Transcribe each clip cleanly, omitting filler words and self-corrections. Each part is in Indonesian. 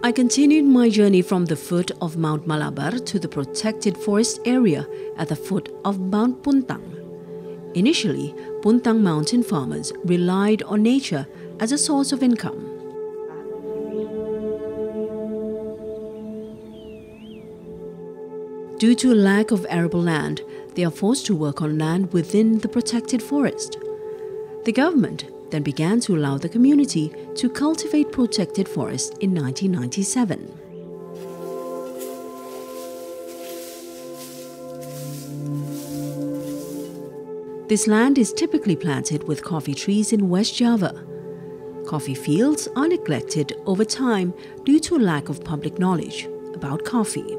I continued my journey from the foot of Mount Malabar to the protected forest area at the foot of Mount Puntang. Initially, Puntang mountain farmers relied on nature as a source of income. Due to a lack of arable land, they are forced to work on land within the protected forest. The government then began to allow the community to cultivate protected forest in 1997. This land is typically planted with coffee trees in West Java. Coffee fields are neglected over time due to a lack of public knowledge about coffee.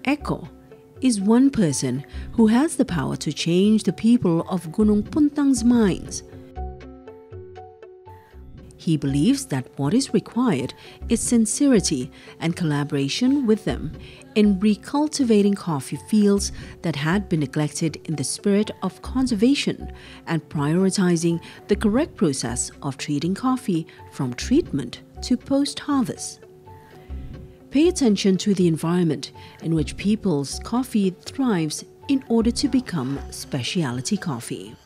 Eko is one person who has the power to change the people of Gunung Puntang's minds. He believes that what is required is sincerity and collaboration with them in recultivating coffee fields that had been neglected in the spirit of conservation and prioritizing the correct process of treating coffee from treatment to post-harvest. Pay attention to the environment in which people's coffee thrives in order to become specialty coffee.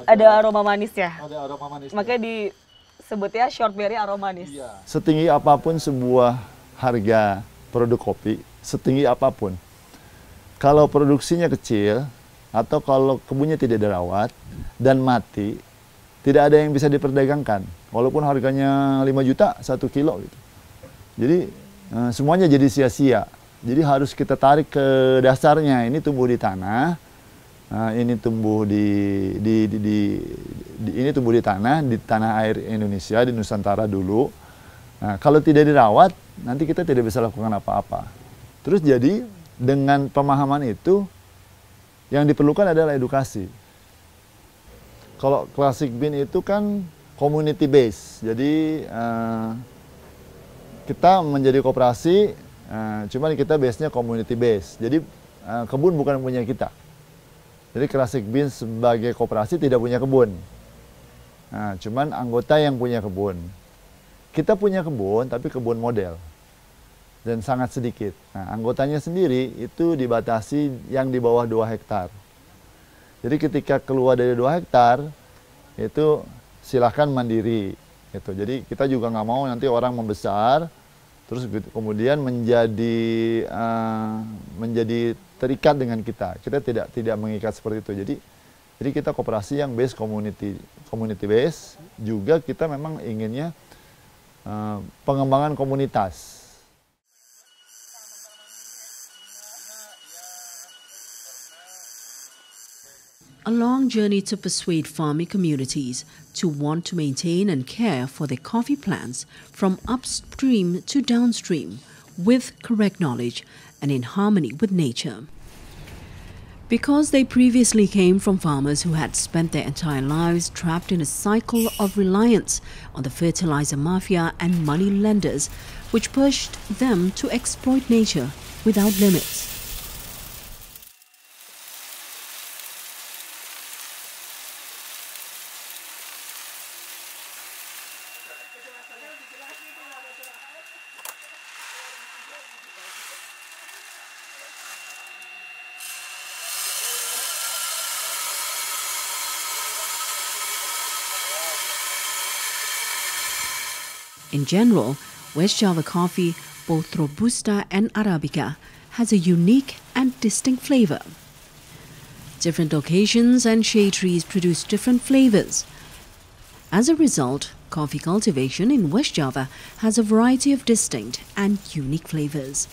Ada aroma manis ya? Ada aroma manis. Makanya disebutnya short berry aroma manis. Iya. Setinggi apapun sebuah harga produk kopi, setinggi apapun, kalau produksinya kecil atau kalau kebunnya tidak dirawat dan mati, tidak ada yang bisa diperdagangkan. Walaupun harganya 5 juta 1 kilo gitu. Jadi semuanya jadi sia-sia. Jadi harus kita tarik ke dasarnya. Ini tumbuh di tanah, ini tumbuh ini tumbuh di tanah air Indonesia, di Nusantara dulu. Nah, kalau tidak dirawat, nanti kita tidak bisa lakukan apa-apa. Terus jadi dengan pemahaman itu, yang diperlukan adalah edukasi. Kalau Classic Bean itu kan community base, jadi kita menjadi koperasi, cuman kita base-nya community base. Jadi kebun bukan punya kita. Jadi Classic Bean sebagai koperasi tidak punya kebun. Nah, cuman anggota yang punya kebun. Kita punya kebun, tapi kebun model. Dan sangat sedikit. Nah, anggotanya sendiri itu dibatasi yang di bawah 2 hektar. Jadi ketika keluar dari 2 hektar, itu silahkan mandiri. Gitu. Jadi kita juga nggak mau nanti orang membesar, Terus kemudian menjadi terikat dengan kita. Kita tidak mengikat seperti itu. Jadi kita koperasi yang base community base, juga kita memang inginnya pengembangan komunitas. A long journey to persuade farming communities to want to maintain and care for their coffee plants from upstream to downstream with correct knowledge and in harmony with nature. Because they previously came from farmers who had spent their entire lives trapped in a cycle of reliance on the fertilizer mafia and money lenders, which pushed them to exploit nature without limits. In general, West Java coffee, both Robusta and Arabica, has a unique and distinct flavor. Different locations and shade trees produce different flavors. As a result, coffee cultivation in West Java has a variety of distinct and unique flavors.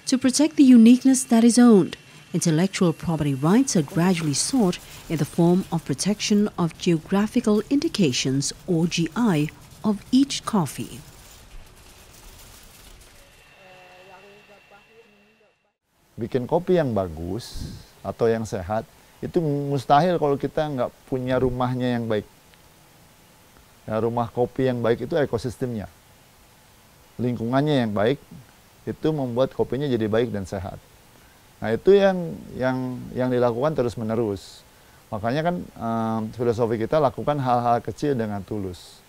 To protect the uniqueness that is owned, intellectual property rights are gradually sought in the form of protection of geographical indications or GI of each coffee. Bikin kopi yang bagus atau yang sehat itu mustahil kalau kita nggak punya rumahnya yang baik. Ya, rumah kopi yang baik itu ekosistemnya, lingkungannya yang baik itu membuat kopinya jadi baik dan sehat. Nah itu yang dilakukan terus menerus. Makanya kan filosofi kita lakukan hal-hal kecil dengan tulus.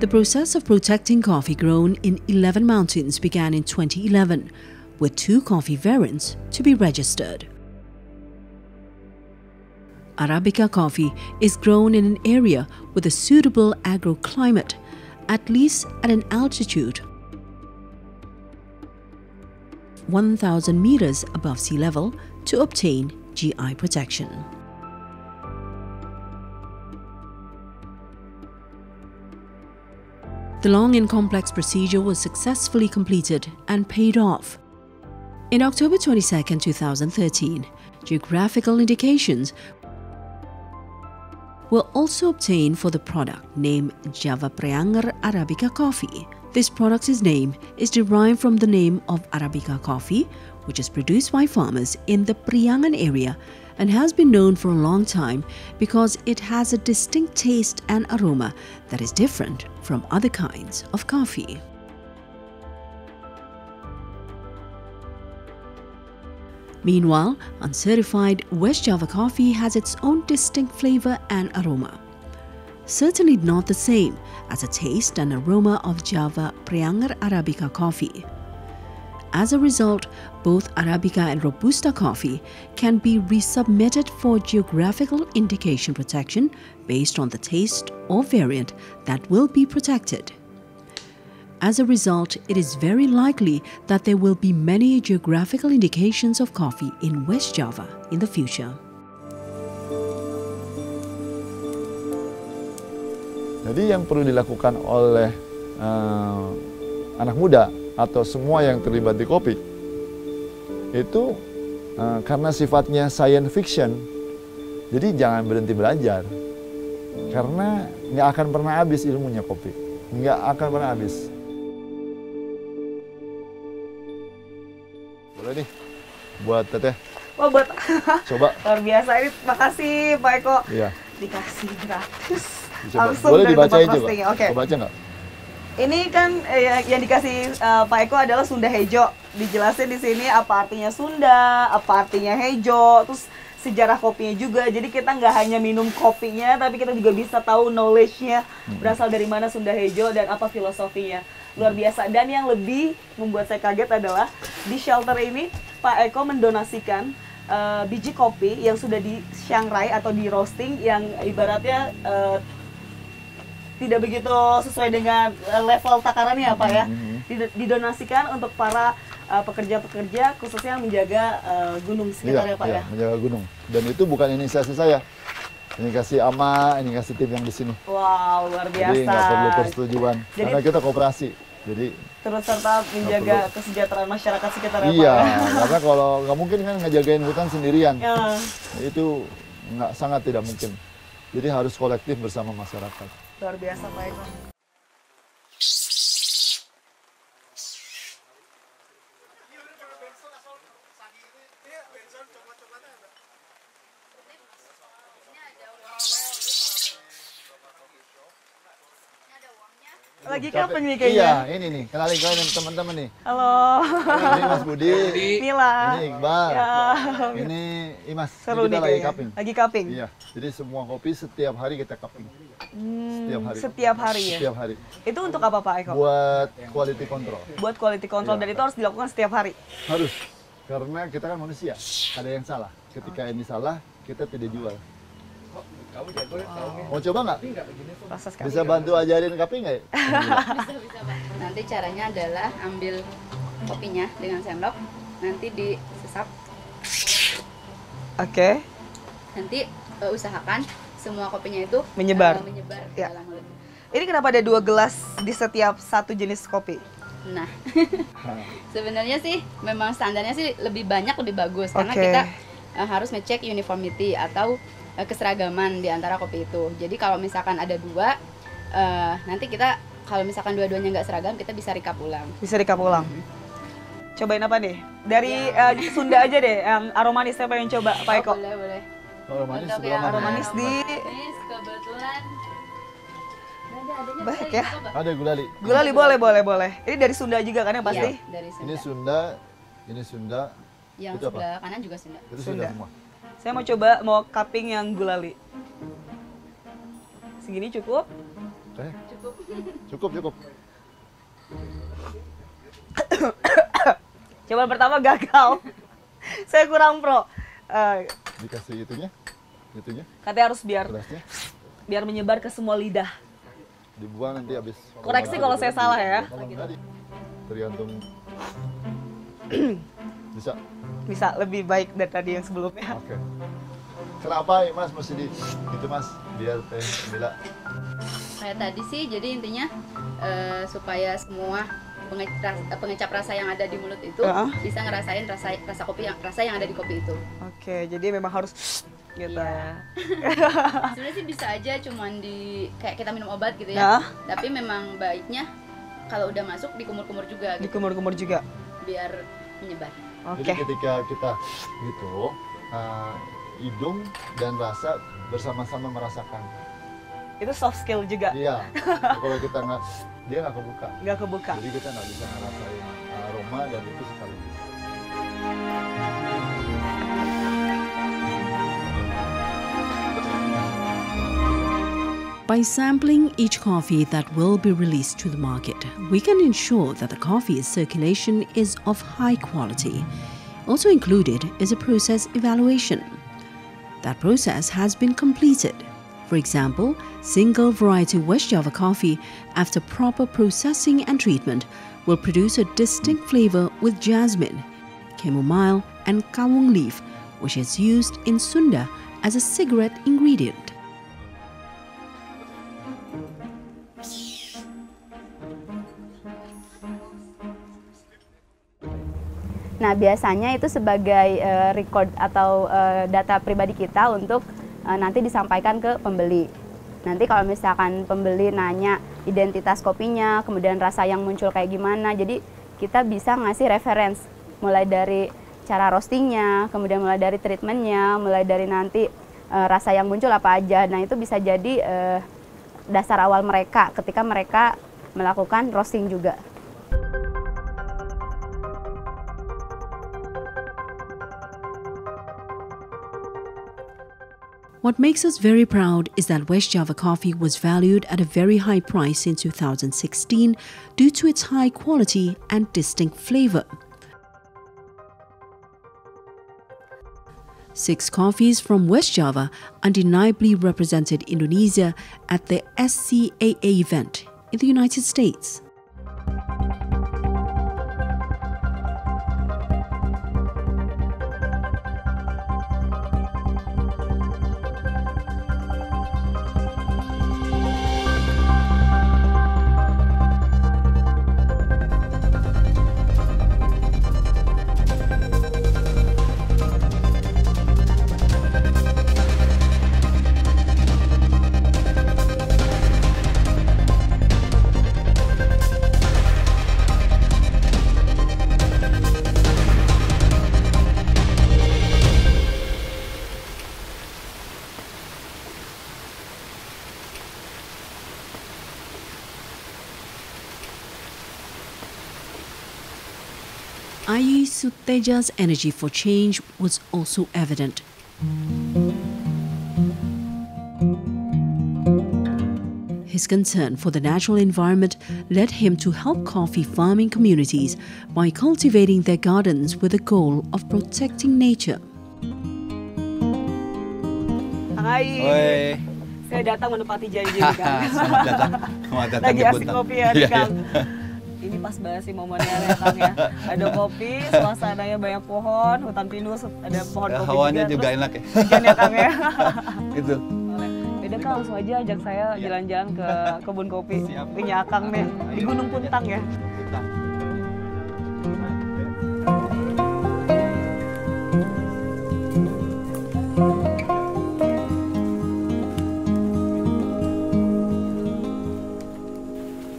The process of protecting coffee grown in 11 mountains began in 2011, with 2 coffee variants to be registered. Arabica coffee is grown in an area with a suitable agroclimate, at least at an altitude 1,000 meters above sea level to obtain GI protection. The long and complex procedure was successfully completed and paid off. In October 22, 2013, geographical indications were also obtained for the product named Java Priangar Arabica coffee. This product's name is derived from the name of Arabica coffee, which is produced by farmers in the Priangan area and has been known for a long time because it has a distinct taste and aroma that is different from other kinds of coffee. Meanwhile, uncertified West Java coffee has its own distinct flavor and aroma. Certainly not the same as the taste and aroma of Java Priangar Arabica coffee. As a result, both Arabica and Robusta coffee can be resubmitted for geographical indication protection based on the taste or variant that will be protected. As a result, it is very likely that there will be many geographical indications of coffee in West Java in the future. Jadi yang perlu dilakukan oleh anak muda atau semua yang terlibat di kopi itu karena sifatnya science fiction, jadi jangan berhenti belajar karena nggak akan pernah habis ilmunya kopi, nggak akan pernah habis. Boleh nih buat teteh. Wah, buat Coba. luar biasa ini. Makasih Pak Eko. Iya. Dikasih gratis. Coba. Langsung Boleh dari dibacain tempat coba. roastingnya. Oke. Coba aja nggak? Ini kan yang dikasih Pak Eko adalah Sunda Hejo. Dijelasin di sini apa artinya Sunda, apa artinya Hejo, terus sejarah kopinya juga. Jadi kita nggak hanya minum kopinya, tapi kita juga bisa tahu knowledge-nya berasal dari mana Sunda Hejo dan apa filosofinya. luar biasa. Dan yang lebih membuat saya kaget adalah di shelter ini Pak Eko mendonasikan biji kopi yang sudah di sangrai atau di roasting yang ibaratnya tidak begitu sesuai dengan level takarannya ya Pak ya. Didonasikan untuk para pekerja-pekerja khususnya yang menjaga gunung sekitar ya Pak ya. Menjaga gunung. Dan itu bukan inisiasi saya. Ini kasih Ama, ini kasih tim yang di sini. Wow, luar biasa. Jadi nggak perlu persetujuan. Karena kita koperasi. Jadi terus serta menjaga kesejahteraan masyarakat sekitar ya iya, Pak ya. karena kalau nggak mungkin kan ngejagain hutan sendirian. Ya. Itu sangat tidak mungkin. Jadi harus kolektif bersama masyarakat. Luar biasa Pak Eko. Lagi kapan nih kayaknya? Iya, ini nih. Kenalin kalian teman-teman nih. Halo. Ini Mas Budi. Mila. Ini Iqbal. Ya. Ini Imas. Seru Ini nih kita lagi kayaknya. cupping. Lagi cupping. Iya. Jadi semua kopi setiap hari kita cupping. Setiap hari. Setiap hari ya? Setiap hari. Itu untuk apa Pak Eko? Buat quality control. Buat quality control, Iya. dan itu harus dilakukan setiap hari? Harus. Karena kita kan manusia. Ada yang salah. Ketika ini salah, kita tidak jual. Mau coba nggak? Proses Bisa bantu ajarin cupping nggak ya? Bisa Pak. Nanti caranya adalah ambil kopinya dengan sendok, nanti disesap. Oke. Nanti usahakan semua kopinya itu Menyebar. menyebar ke Ya. dalam mulut. Ini kenapa ada 2 gelas di setiap satu jenis kopi? Nah, sebenarnya sih memang standarnya sih lebih banyak lebih bagus karena Oke. kita harus ngecek uniformity atau keseragaman di antara kopi itu. Jadi kalau misalkan ada 2, nanti kita kalau misalkan dua-duanya nggak seragam, kita bisa recap ulang. Bisa recap ulang. Cobain apa nih? Dari Sunda aja deh, yang aromanis saya pengen coba, Pak Eko. Boleh. Kalau manis Untuk sebelah yang mana? Aromanis di- aromanis, kebetulan adanya Baik gulali ya. juga, Pak. Ada gulali. Gulali boleh. Ini dari Sunda juga kan yang pasti? Iya, dari Sunda. Ini Sunda, ini Sunda, Yang itu apa? sebelah kanan juga Sunda. itu Sunda. Sunda semua. Saya mau coba cupping yang gulali. Segini cukup? Cukup. Coba pertama gagal. Saya kurang pro. Dikasih itunya, Katanya harus biar kerasnya, menyebar ke semua lidah. dibuang nanti habis. Koreksi kalau saya salah ya. Kalau nggak, tergantung. Bisa. Bisa lebih baik dari tadi yang sebelumnya. Oke. Kenapa Mas mesti gitu Mas? Biar teh Mila. Kayak tadi sih, jadi intinya supaya semua pengecap rasa yang ada di mulut itu bisa ngerasain rasa kopi rasa yang ada di kopi itu. Oke, jadi memang harus gitu Iya. ya. Sebenarnya sih bisa aja cuman kayak kita minum obat gitu Ya. ya. Tapi memang baiknya kalau udah masuk dikumur-kumur juga gitu, Dikumur-kumur juga. biar menyebar. Oke. Jadi ketika kita gitu, hidung dan rasa bersama-sama merasakan. Itu soft skill juga. Iya. Kalau kita dia nggak kebuka. Nggak kebuka. Jadi kita nggak bisa ngerasain aroma dan itu sekaligus. By sampling each coffee that will be released to the market, we can ensure that the coffee's circulation is of high quality. Also included is a process evaluation. That process has been completed. For example, single variety West Java coffee, after proper processing and treatment, will produce a distinct flavor with jasmine, chamomile, and kawung leaf, which is used in Sunda as a cigarette ingredient. Nah, biasanya itu sebagai record atau data pribadi kita untuk nanti disampaikan ke pembeli. Nanti kalau misalkan pembeli nanya identitas kopinya, kemudian rasa yang muncul kayak gimana, jadi kita bisa ngasih reference mulai dari cara roastingnya, kemudian mulai dari treatmentnya, mulai dari nanti rasa yang muncul apa aja. Nah, itu bisa jadi dasar awal mereka ketika mereka melakukan roasting juga. What makes us very proud is that West Java coffee was valued at a very high price in 2016 due to its high quality and distinct flavor. 6 coffees from West Java undeniably represented Indonesia at the SCAA event in the United States. Ayi Suteja's energy for change was also evident. His concern for the natural environment led him to help coffee farming communities by cultivating their gardens with the goal of protecting nature. Hai. Saya datang menepati janji nih, Kang. Selamat datang. Selamat datang Lagi ke asik Buntan. kopi ya nih, Kang. Ini pas banget sih momennya ya, Kang ya. Ada kopi, suasananya banyak pohon, hutan pinus, ada pohon kopi Hawanya juga terus enak ya. hujan ya, Kang ya. Itu. Boleh. Beda Kang, langsung aja ajak saya jalan-jalan ke kebun kopi. Siap. Punya Akang nih, di Gunung Puntang ya.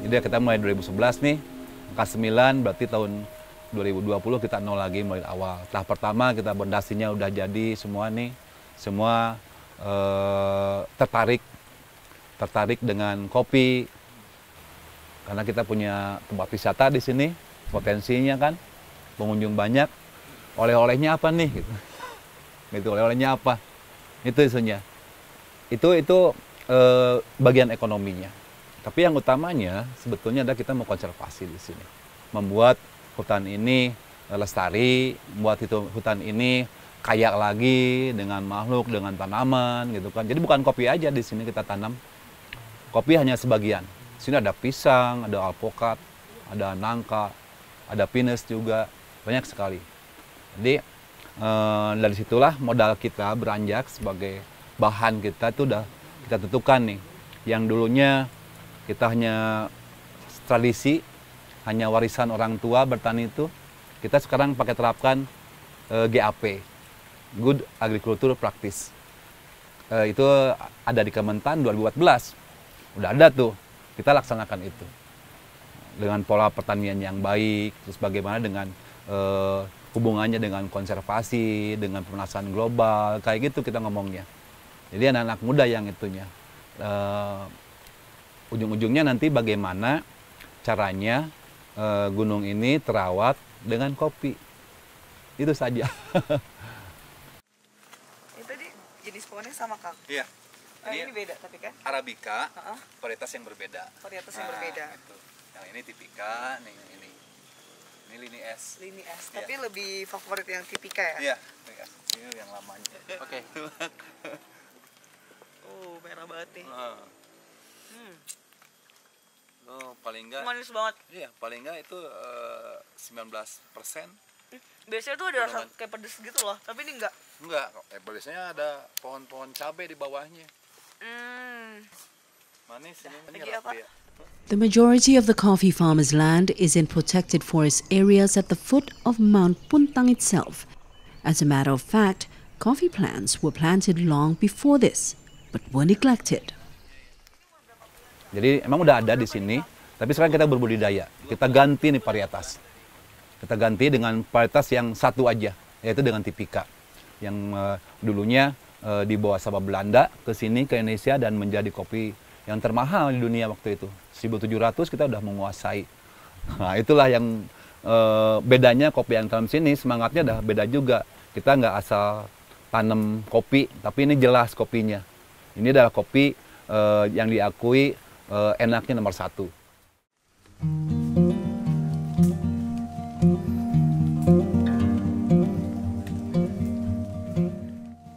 Jadi kita mulai 2011 nih, angka 9 berarti tahun 2020 kita nol lagi mulai awal. Tahap pertama kita pondasinya udah jadi semua nih, semua tertarik dengan kopi karena kita punya tempat wisata di sini, potensinya kan, pengunjung banyak, oleh-olehnya apa nih? Gitu, oleh-olehnya apa? Itu isunya. Itu bagian ekonominya. Tapi yang utamanya sebetulnya adalah kita mau konservasi di sini, membuat hutan ini lestari, membuat hutan ini kaya lagi dengan makhluk, dengan tanaman, gitu kan. Jadi bukan kopi aja di sini kita tanam, kopi hanya sebagian. Di sini ada pisang, ada alpukat, ada nangka, ada pinus juga, banyak sekali. Jadi dari situlah modal kita beranjak sebagai bahan kita itu udah kita tentukan nih, yang dulunya kita hanya tradisi, hanya warisan orang tua bertani itu, kita sekarang pakai terapkan GAP, Good Agriculture Practice. Itu ada di Kementan 2014, udah ada tuh, kita laksanakan itu. Dengan pola pertanian yang baik, terus bagaimana dengan hubungannya dengan konservasi, dengan pemanasan global, kayak gitu kita ngomongnya. Jadi anak-anak muda yang itunya. Ujung-ujungnya nanti bagaimana caranya gunung ini terawat dengan kopi. Itu saja. Itu tadi jenis pohonnya sama, Kang. Iya. Ini beda tapi kan? Arabica, varietas yang berbeda. Varietas yang berbeda. Itu. Yang ini tipika, nih ini. Ini lini S. Lini S, Iya. tapi lebih favorit yang tipika ya? Iya, ini yang lamanya. Oke. Oh, merah banget nih. Paling enggak, Manis banget. iya paling enggak itu 19%. Biasanya tuh ada rasa kayak pedes gitu loh, tapi ini enggak. Enggak, biasanya ada pohon-pohon cabai di bawahnya. Manis ini Lagi apa? ya. The majority of the coffee farmers' land is in protected forest areas at the foot of Mount Puntang itself. As a matter of fact, coffee plants were planted long before this, but were neglected. Jadi emang udah ada di sini, tapi sekarang kita berbudidaya. Kita ganti nih varietas. Kita ganti dengan varietas yang satu aja, yaitu dengan tipika. Yang dulunya dibawa sama Belanda ke sini, ke Indonesia, dan menjadi kopi yang termahal di dunia waktu itu. 1700 kita udah menguasai. Nah itulah yang bedanya kopi yang dalam sini, semangatnya udah beda juga. Kita nggak asal tanam kopi, tapi ini jelas kopinya. Ini adalah kopi yang diakui enaknya nomor 1.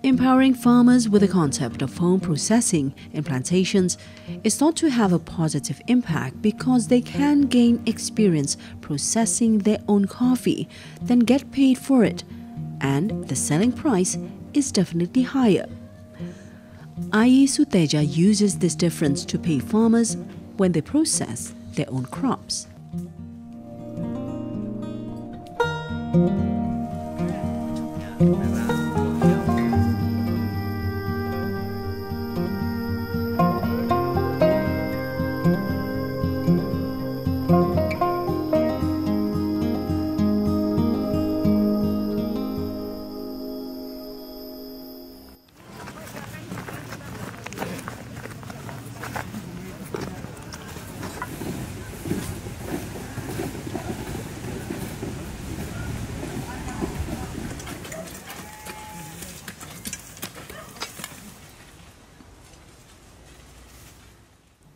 Empowering farmers with the concept of home processing in plantations is thought to have a positive impact because they can gain experience processing their own coffee, then get paid for it, and the selling price is definitely higher. Ai Suteja uses this difference to pay farmers when they process their own crops.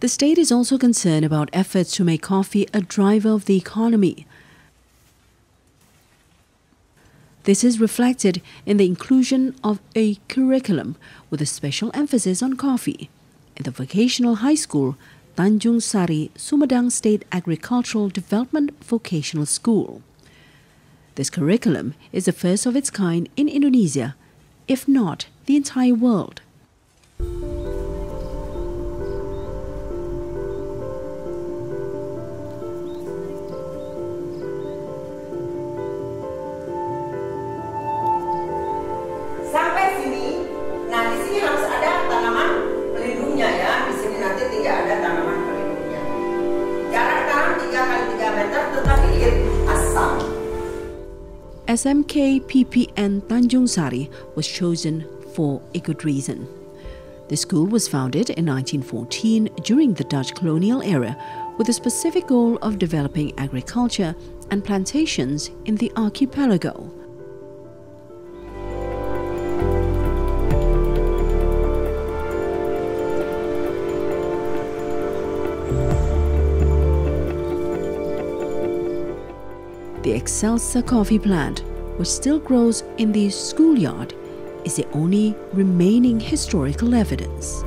The state is also concerned about efforts to make coffee a driver of the economy. This is reflected in the inclusion of a curriculum with a special emphasis on coffee in the vocational high school, Tanjung Sari, Sumedang State Agricultural Development Vocational School. This curriculum is the first of its kind in Indonesia, if not the entire world. Sampai sini, nah di sini harus ada tanaman pelindungnya ya. Di sini nanti tidak ada tanaman pelindungnya. Jarak tanam 3 x 3 meter, tetapi asam. SMK PPN Tanjung Sari was chosen for a good reason. The school was founded in 1914 during the Dutch colonial era with the specific goal of developing agriculture and plantations in the archipelago. The Excelsa coffee plant, which still grows in the schoolyard, is the only remaining historical evidence.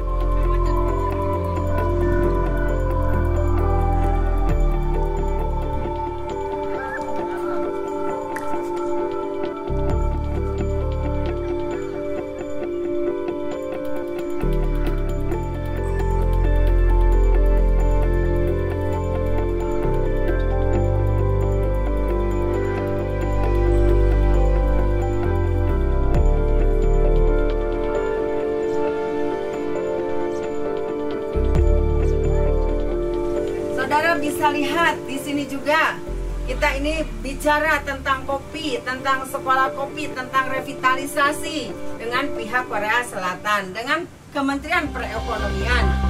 Saudara bisa lihat di sini juga kita ini bicara tentang kopi, tentang sekolah kopi, tentang revitalisasi dengan pihak Korea Selatan, dengan Kementerian Perekonomian.